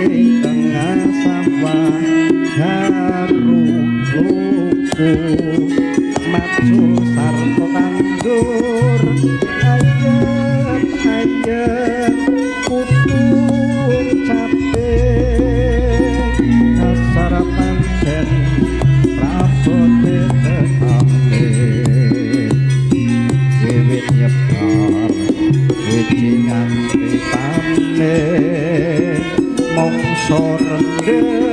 tengah sawah haru luku maju sarto tandur ayem ayem putung cabe kasar pancen rabote tetame wiwit nyebar wijingan ritane mongso rendhe